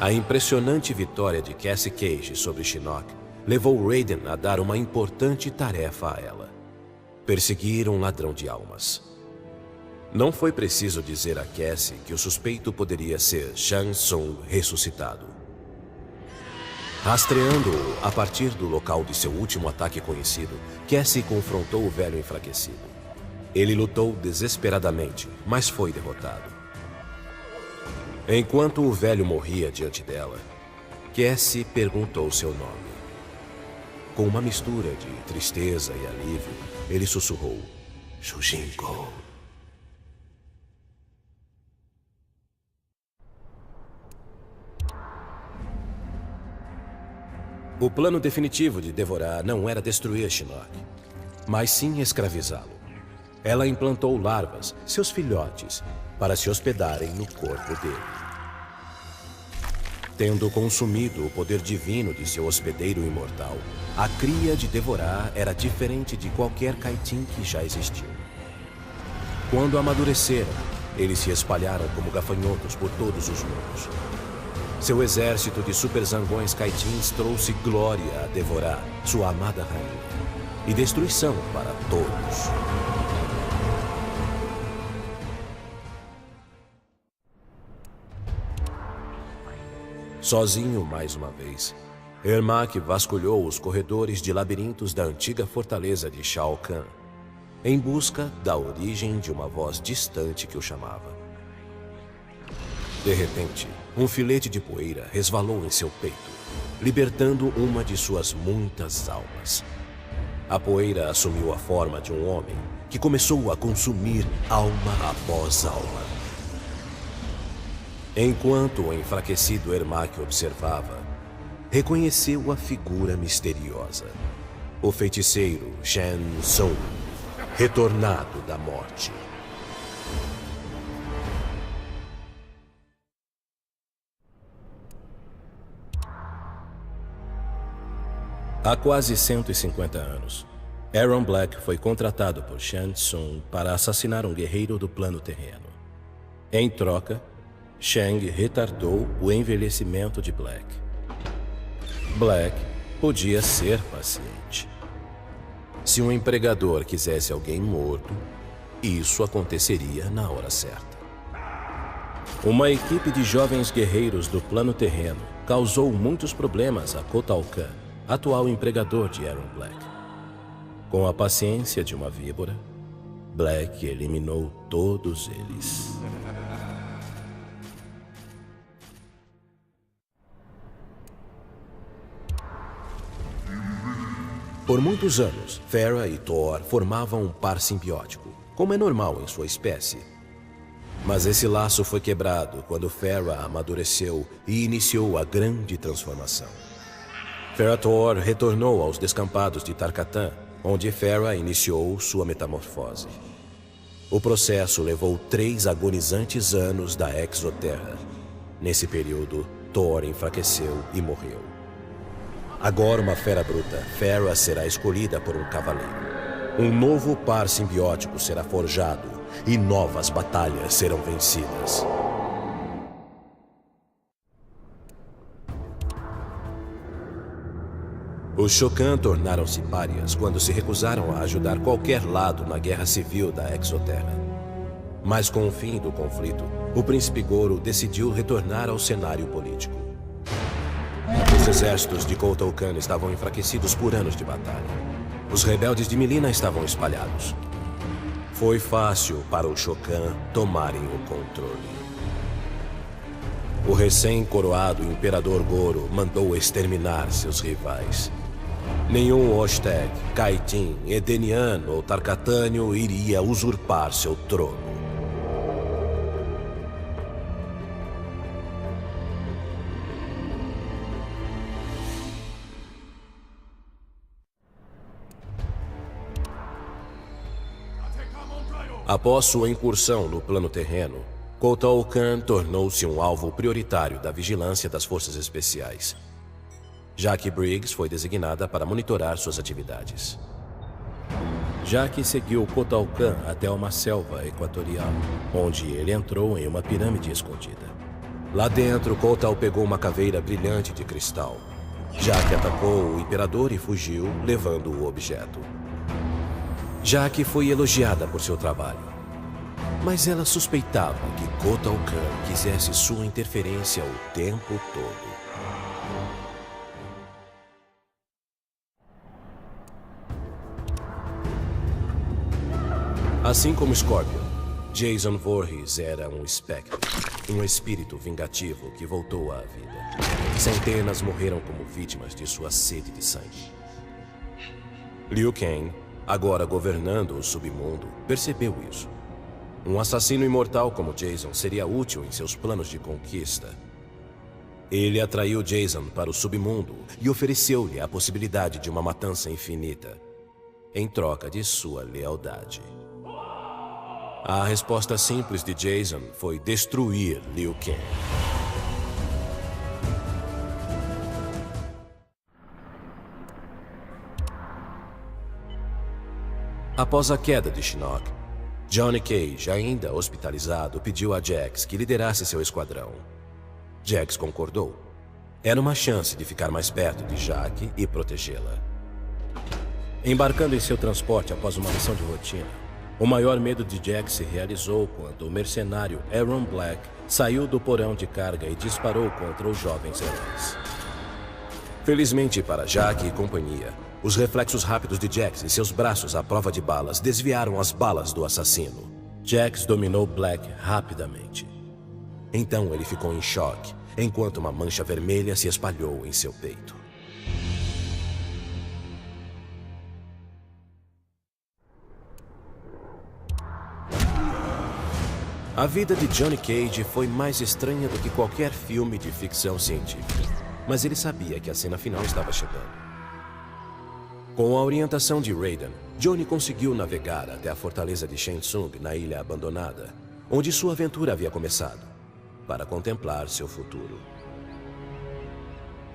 A impressionante vitória de Cassie Cage sobre Shinnok levou Raiden a dar uma importante tarefa a ela: perseguir um ladrão de almas. Não foi preciso dizer a Cassie que o suspeito poderia ser Shang Tsung ressuscitado. Rastreando-o a partir do local de seu último ataque conhecido, Cassie confrontou o velho enfraquecido. Ele lutou desesperadamente, mas foi derrotado. Enquanto o velho morria diante dela, Cassie perguntou seu nome. Com uma mistura de tristeza e alívio, ele sussurrou: Shujinko. O plano definitivo de Devorah não era destruir Shinnok, mas sim escravizá-lo. Ela implantou larvas, seus filhotes, para se hospedarem no corpo dele. Tendo consumido o poder divino de seu hospedeiro imortal, a cria de Devorah era diferente de qualquer Kaitin que já existiu. Quando amadureceram, eles se espalharam como gafanhotos por todos os mundos. Seu exército de super zangões Kaitins trouxe glória a Devorah, sua amada rainha, e destruição para todos. Sozinho mais uma vez, Ermac vasculhou os corredores de labirintos da antiga fortaleza de Shao Kahn, em busca da origem de uma voz distante que o chamava. De repente, um filete de poeira resvalou em seu peito, libertando uma de suas muitas almas. A poeira assumiu a forma de um homem que começou a consumir alma após alma. Enquanto o enfraquecido Ermac observava, reconheceu a figura misteriosa. O feiticeiro Shang Tsung, retornado da morte. Há quase 150 anos, Aaron Black foi contratado por Shang Tsung para assassinar um guerreiro do plano terreno. Em troca, Shang retardou o envelhecimento de Black. Black podia ser paciente. Se um empregador quisesse alguém morto, isso aconteceria na hora certa. Uma equipe de jovens guerreiros do plano terreno causou muitos problemas a Kotal Kahn, atual empregador de Aaron Black. Com a paciência de uma víbora, Black eliminou todos eles. Por muitos anos, Farah e Thor formavam um par simbiótico, como é normal em sua espécie. Mas esse laço foi quebrado quando Farah amadureceu e iniciou a grande transformação. Farah-Thor retornou aos descampados de Tarkatan, onde Farah iniciou sua metamorfose. O processo levou 3 agonizantes anos da Exoterra. Nesse período, Thor enfraqueceu e morreu. Agora uma fera bruta, Farah será escolhida por um cavaleiro. Um novo par simbiótico será forjado e novas batalhas serão vencidas. Os Shokan tornaram-se párias quando se recusaram a ajudar qualquer lado na guerra civil da Exoterra. Mas com o fim do conflito, o príncipe Goro decidiu retornar ao cenário político. Os exércitos de Kotal Kahn estavam enfraquecidos por anos de batalha. Os rebeldes de Mileena estavam espalhados. Foi fácil para os Shokan tomarem o controle. O recém-coroado Imperador Goro mandou exterminar seus rivais. Nenhum Oshtek, Kaitin, Edeniano ou Tarkatânio iria usurpar seu trono. Após sua incursão no plano terreno, Kotal Kahn tornou-se um alvo prioritário da vigilância das forças especiais. Jaqen Briggs foi designada para monitorar suas atividades. Jaqen seguiu Kotal Kahn até uma selva equatorial, onde ele entrou em uma pirâmide escondida. Lá dentro, Kotal pegou uma caveira brilhante de cristal. Jaque atacou o Imperador e fugiu, levando o objeto. Jaque foi elogiada por seu trabalho, mas ela suspeitava que Kotal Kahn quisesse sua interferência o tempo todo. Assim como Scorpion, Jason Voorhees era um espectro, um espírito vingativo que voltou à vida. Centenas morreram como vítimas de sua sede de sangue. Liu Kang, agora governando o submundo, percebeu isso. Um assassino imortal como Jason seria útil em seus planos de conquista. Ele atraiu Jason para o submundo e ofereceu-lhe a possibilidade de uma matança infinita, em troca de sua lealdade. A resposta simples de Jason foi destruir Liu Kang. Após a queda de Shinnok, Johnny Cage, ainda hospitalizado, pediu a Jax que liderasse seu esquadrão. Jax concordou. Era uma chance de ficar mais perto de Jaque e protegê-la. Embarcando em seu transporte após uma missão de rotina, o maior medo de Jack se realizou quando o mercenário Aaron Black saiu do porão de carga e disparou contra os jovens heróis. Felizmente para Jack e companhia, os reflexos rápidos de Jax e seus braços à prova de balas desviaram as balas do assassino. Jax dominou Black rapidamente. Então ele ficou em choque, enquanto uma mancha vermelha se espalhou em seu peito. A vida de Johnny Cage foi mais estranha do que qualquer filme de ficção científica, mas ele sabia que a cena final estava chegando. Com a orientação de Raiden, Johnny conseguiu navegar até a fortaleza de Shang Tsung na ilha abandonada, onde sua aventura havia começado, para contemplar seu futuro.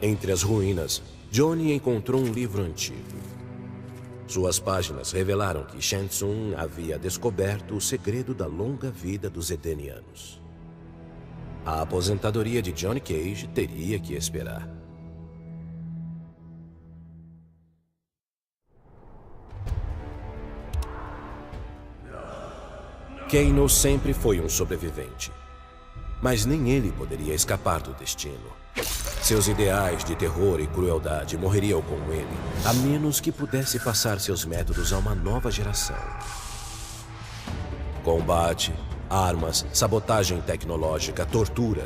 Entre as ruínas, Johnny encontrou um livro antigo. Suas páginas revelaram que Shang Tsung havia descoberto o segredo da longa vida dos Edenianos. A aposentadoria de Johnny Cage teria que esperar. Kano sempre foi um sobrevivente, mas nem ele poderia escapar do destino. Seus ideais de terror e crueldade morreriam com ele, a menos que pudesse passar seus métodos a uma nova geração. Combate, armas, sabotagem tecnológica, tortura,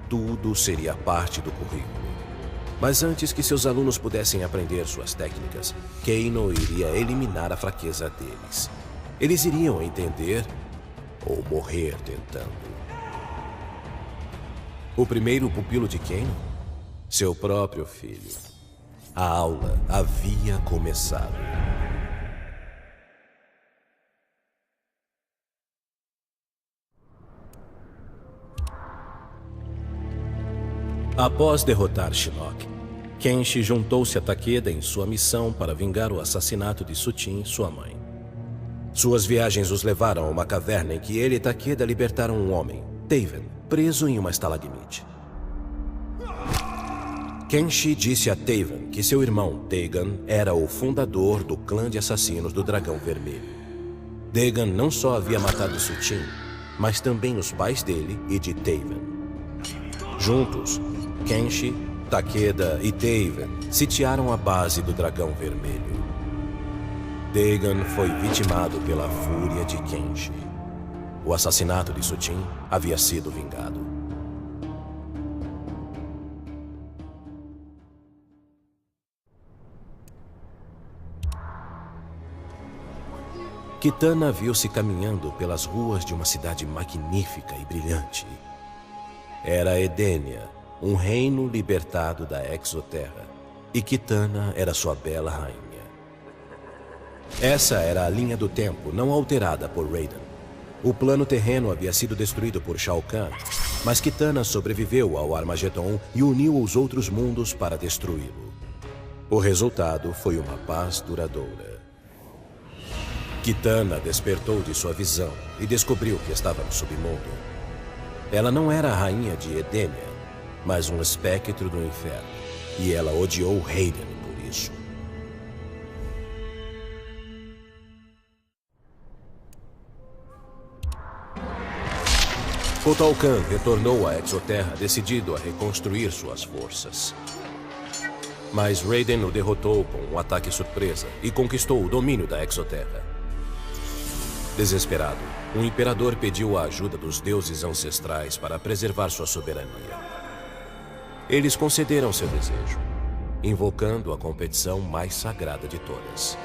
tudo seria parte do currículo. Mas antes que seus alunos pudessem aprender suas técnicas, Kano iria eliminar a fraqueza deles. Eles iriam entender ou morrer tentando. O primeiro pupilo de Kano? Seu próprio filho. A aula havia começado. Após derrotar Shinnok, Kenshi juntou-se a Takeda em sua missão para vingar o assassinato de Sutin, sua mãe. Suas viagens os levaram a uma caverna em que ele e Takeda libertaram um homem, Taven, preso em uma estalagmite. Kenshi disse a Taven que seu irmão, Dagon, era o fundador do clã de assassinos do Dragão Vermelho. Dagon não só havia matado Sutin, mas também os pais dele e de Taven. Juntos, Kenshi, Takeda e Taven sitiaram a base do Dragão Vermelho. Dagon foi vitimado pela fúria de Kenshi. O assassinato de Sutin havia sido vingado. Kitana viu-se caminhando pelas ruas de uma cidade magnífica e brilhante. Era Edenia, um reino libertado da Exoterra, e Kitana era sua bela rainha. Essa era a linha do tempo não alterada por Raiden. O plano terreno havia sido destruído por Shao Kahn, mas Kitana sobreviveu ao Armagedon e uniu os outros mundos para destruí-lo. O resultado foi uma paz duradoura. Kitana despertou de sua visão e descobriu que estava no submundo. Ela não era a rainha de Edenia, mas um espectro do inferno. E ela odiou Raiden por isso. Kotal Kahn retornou à Exoterra decidido a reconstruir suas forças. Mas Raiden o derrotou com um ataque surpresa e conquistou o domínio da Exoterra. Desesperado, o Imperador pediu a ajuda dos deuses ancestrais para preservar sua soberania. Eles concederam seu desejo, invocando a competição mais sagrada de todas.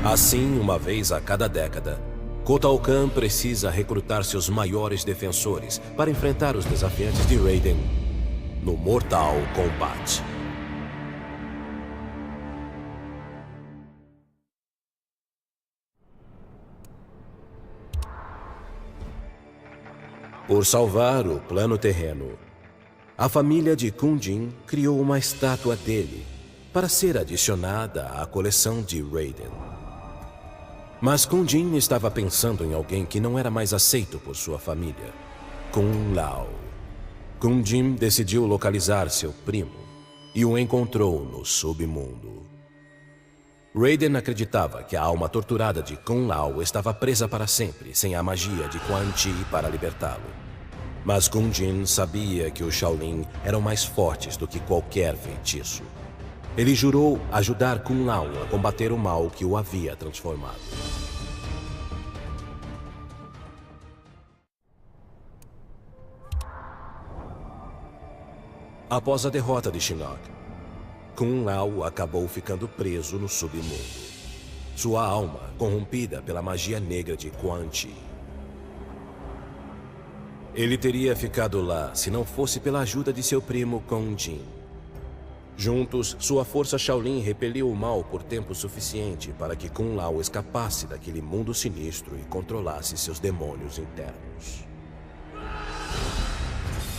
Assim, uma vez a cada década, Kotal Kahn precisa recrutar seus maiores defensores para enfrentar os desafiantes de Raiden no Mortal Kombat. Por salvar o plano terreno, a família de Kun Jin criou uma estátua dele para ser adicionada à coleção de Raiden. Mas Kun Jin estava pensando em alguém que não era mais aceito por sua família: Kung Lao. Kun Jin decidiu localizar seu primo e o encontrou no submundo. Raiden acreditava que a alma torturada de Kung Lao estava presa para sempre, sem a magia de Quan Chi para libertá-lo. Mas Kun Jin sabia que os Shaolin eram mais fortes do que qualquer feitiço. Ele jurou ajudar Kung Lao a combater o mal que o havia transformado. Após a derrota de Shinnok, Kung Lao acabou ficando preso no submundo. Sua alma corrompida pela magia negra de Quan Chi. Ele teria ficado lá se não fosse pela ajuda de seu primo Kun Jin. Juntos, sua força Shaolin repeliu o mal por tempo suficiente para que Kung Lao escapasse daquele mundo sinistro e controlasse seus demônios internos.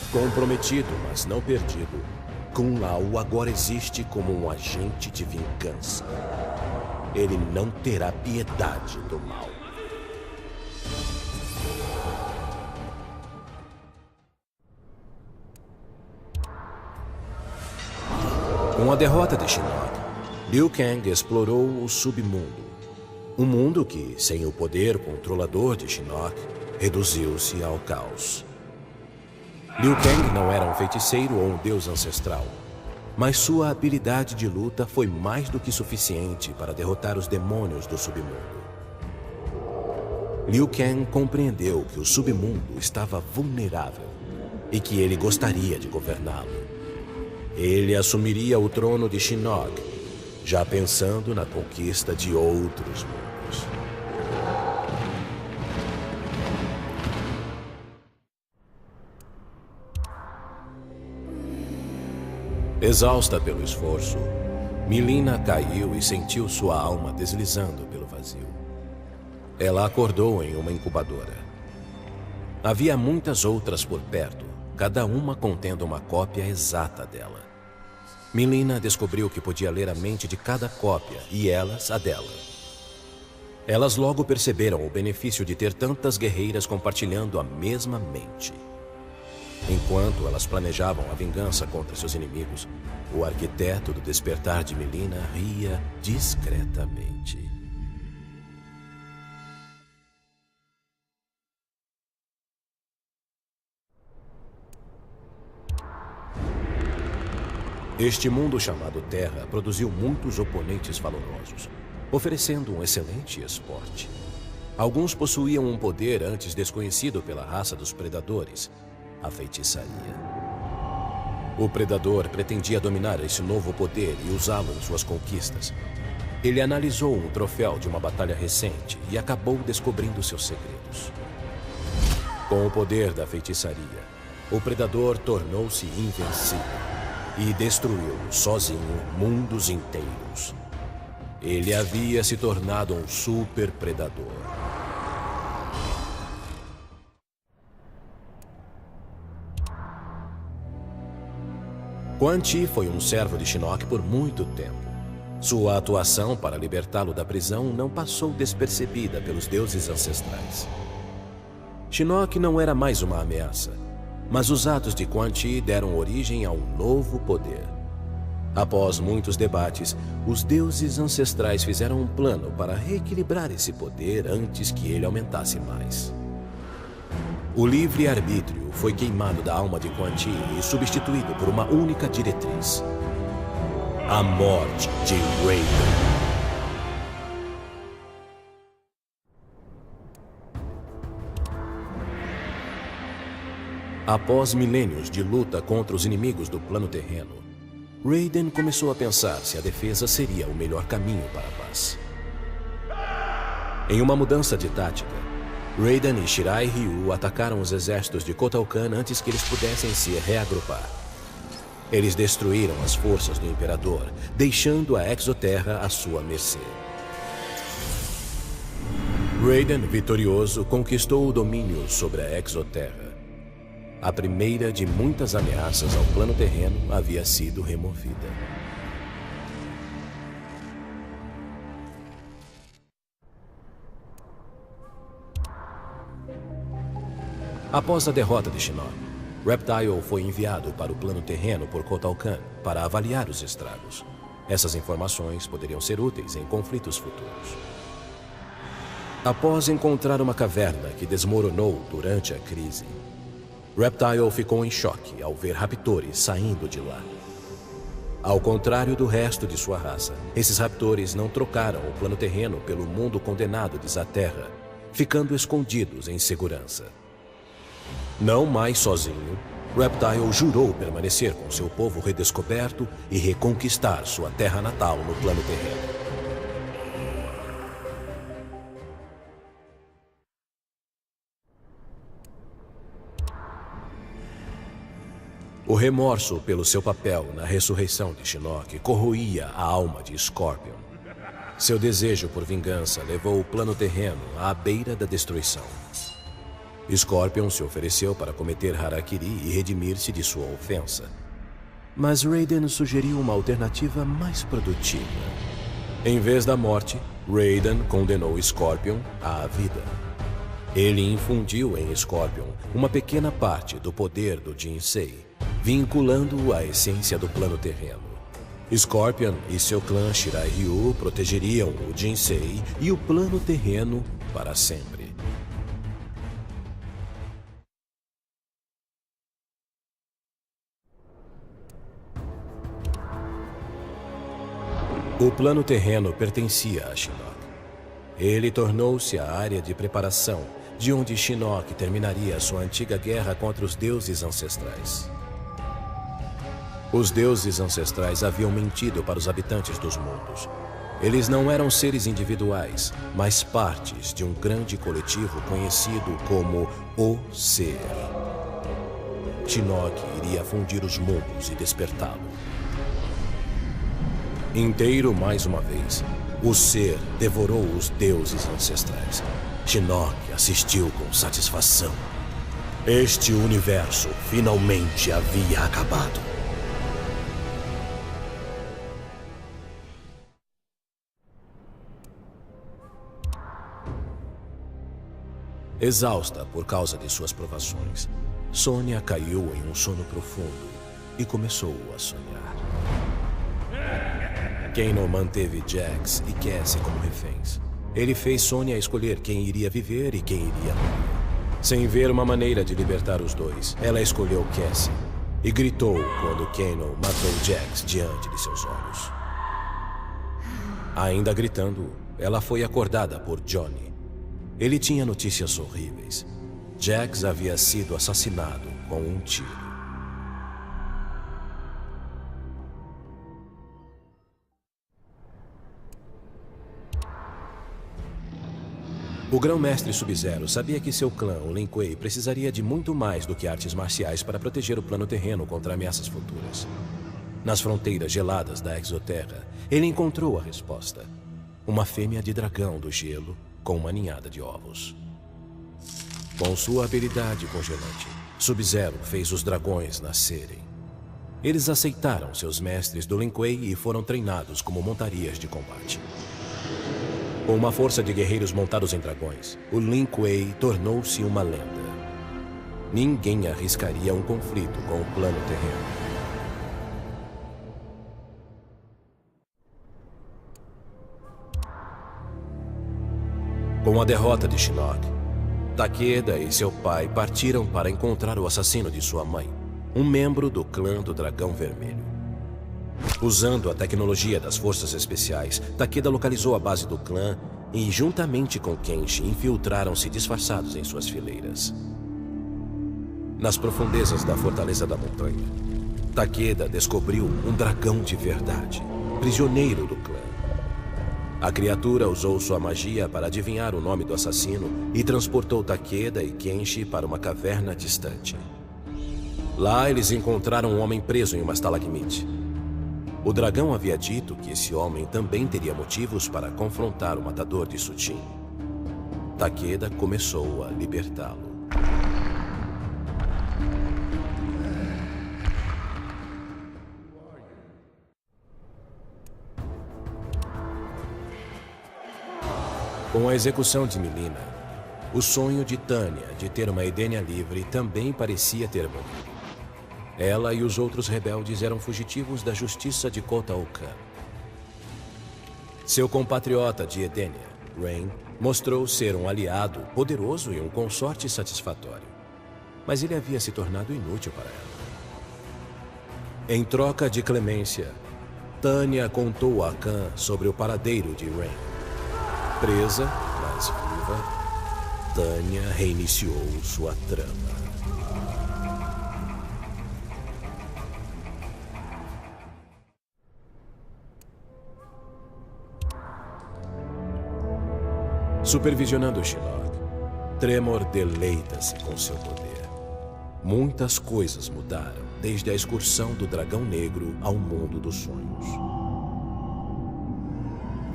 Comprometido, mas não perdido, Kung Lao agora existe como um agente de vingança. Ele não terá piedade do mal. Com a derrota de Shinnok, Liu Kang explorou o submundo. Um mundo que, sem o poder controlador de Shinnok, reduziu-se ao caos. Liu Kang não era um feiticeiro ou um deus ancestral, mas sua habilidade de luta foi mais do que suficiente para derrotar os demônios do submundo. Liu Kang compreendeu que o submundo estava vulnerável e que ele gostaria de governá-lo. Ele assumiria o trono de Shinnok, já pensando na conquista de outros mundos. Exausta pelo esforço, Mileena caiu e sentiu sua alma deslizando pelo vazio. Ela acordou em uma incubadora. Havia muitas outras por perto, cada uma contendo uma cópia exata dela. Mileena descobriu que podia ler a mente de cada cópia e elas a dela. Elas logo perceberam o benefício de ter tantas guerreiras compartilhando a mesma mente. Enquanto elas planejavam a vingança contra seus inimigos, o arquiteto do despertar de Mileena ria discretamente. Este mundo chamado Terra produziu muitos oponentes valorosos, oferecendo um excelente esporte. Alguns possuíam um poder antes desconhecido pela raça dos predadores, a feitiçaria. O predador pretendia dominar esse novo poder e usá-lo em suas conquistas. Ele analisou um troféu de uma batalha recente e acabou descobrindo seus segredos. Com o poder da feitiçaria, o predador tornou-se invencível e destruiu, sozinho, mundos inteiros. Ele havia se tornado um super predador. Quan Chi foi um servo de Shinnok por muito tempo. Sua atuação para libertá-lo da prisão não passou despercebida pelos deuses ancestrais. Shinnok não era mais uma ameaça, mas os atos de Quan Chi deram origem a um novo poder. Após muitos debates, os deuses ancestrais fizeram um plano para reequilibrar esse poder antes que ele aumentasse mais. O livre-arbítrio foi queimado da alma de Quan Chi e substituído por uma única diretriz: a morte de Raiden. Após milênios de luta contra os inimigos do plano terreno, Raiden começou a pensar se a defesa seria o melhor caminho para a paz. Em uma mudança de tática, Raiden e Shirai Ryu atacaram os exércitos de Kotal Kahn antes que eles pudessem se reagrupar. Eles destruíram as forças do Imperador, deixando a Exoterra à sua mercê. Raiden, vitorioso, conquistou o domínio sobre a Exoterra. A primeira de muitas ameaças ao plano terreno havia sido removida. Após a derrota de Shinnok, Reptile foi enviado para o plano terreno por Kotal Kahn para avaliar os estragos. Essas informações poderiam ser úteis em conflitos futuros. Após encontrar uma caverna que desmoronou durante a crise, Reptile ficou em choque ao ver raptores saindo de lá. Ao contrário do resto de sua raça, esses raptores não trocaram o plano terreno pelo mundo condenado de Zaterra, ficando escondidos em segurança. Não mais sozinho, Reptile jurou permanecer com seu povo redescoberto e reconquistar sua terra natal no plano terreno. O remorso pelo seu papel na ressurreição de Shinnok corroía a alma de Scorpion. Seu desejo por vingança levou o plano terreno à beira da destruição. Scorpion se ofereceu para cometer harakiri e redimir-se de sua ofensa. Mas Raiden sugeriu uma alternativa mais produtiva. Em vez da morte, Raiden condenou Scorpion à vida. Ele infundiu em Scorpion uma pequena parte do poder do Jinsei, vinculando-o à essência do plano terreno. Scorpion e seu clã Shirai Ryu protegeriam o Jinsei e o plano terreno para sempre. O plano terreno pertencia a Shinnok. Ele tornou-se a área de preparação, de onde Shinnok terminaria sua antiga guerra contra os deuses ancestrais. Os deuses ancestrais haviam mentido para os habitantes dos mundos. Eles não eram seres individuais, mas partes de um grande coletivo conhecido como O Ser. Shinnok iria fundir os mundos e despertá-lo. Inteiro mais uma vez, o Ser devorou os deuses ancestrais. Shinnok assistiu com satisfação. Este universo finalmente havia acabado. Exausta por causa de suas provações, Sonya caiu em um sono profundo e começou a sonhar. Kano manteve Jax e Cassie como reféns. Ele fez Sonya escolher quem iria viver e quem iria morrer. Sem ver uma maneira de libertar os dois, ela escolheu Cassie e gritou quando Kano matou Jax diante de seus olhos. Ainda gritando, ela foi acordada por Johnny. Ele tinha notícias horríveis. Jax havia sido assassinado com um tiro. O grão-mestre Sub-Zero sabia que seu clã, o Lin Kuei, precisaria de muito mais do que artes marciais para proteger o plano terreno contra ameaças futuras. Nas fronteiras geladas da Exoterra, ele encontrou a resposta. Uma fêmea de dragão do gelo com uma ninhada de ovos. Com sua habilidade congelante, Sub-Zero fez os dragões nascerem. Eles aceitaram seus mestres do Lin Kuei e foram treinados como montarias de combate. Com uma força de guerreiros montados em dragões, o Lin Kuei tornou-se uma lenda. ninguém arriscaria um conflito com o plano terreno. Com a derrota de Shinnok, Takeda e seu pai partiram para encontrar o assassino de sua mãe, um membro do clã do Dragão Vermelho. Usando a tecnologia das forças especiais, Takeda localizou a base do clã e, juntamente com Kenshi, infiltraram-se disfarçados em suas fileiras. Nas profundezas da Fortaleza da Montanha, Takeda descobriu um dragão de verdade, prisioneiro do clã. A criatura usou sua magia para adivinhar o nome do assassino e transportou Takeda e Kenshi para uma caverna distante. Lá eles encontraram um homem preso em uma estalagmite. O dragão havia dito que esse homem também teria motivos para confrontar o matador de Sutin. Takeda começou a libertá-lo. Com a execução de Mileena, o sonho de Tanya de ter uma Edenia livre também parecia ter morrido. Ela e os outros rebeldes eram fugitivos da justiça de Kota-Okan. Seu compatriota de Edenia, Rain, mostrou ser um aliado poderoso e um consorte satisfatório. Mas ele havia se tornado inútil para ela. Em troca de clemência, Tanya contou a Khan sobre o paradeiro de Rain. Presa, mas viva, Tanya reiniciou sua trama. Supervisionando Shinnok, Tremor deleita-se com seu poder. Muitas coisas mudaram desde a excursão do Dragão Negro ao mundo dos sonhos.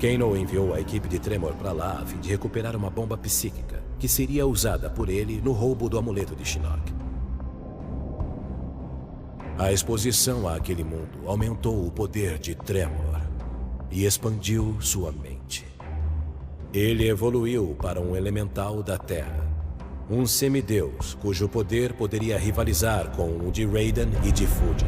Kano enviou a equipe de Tremor para lá a fim de recuperar uma bomba psíquica que seria usada por ele no roubo do amuleto de Shinnok. A exposição àquele mundo aumentou o poder de Tremor e expandiu sua mente. Ele evoluiu para um elemental da Terra, um semideus cujo poder poderia rivalizar com o de Raiden e de Fujin.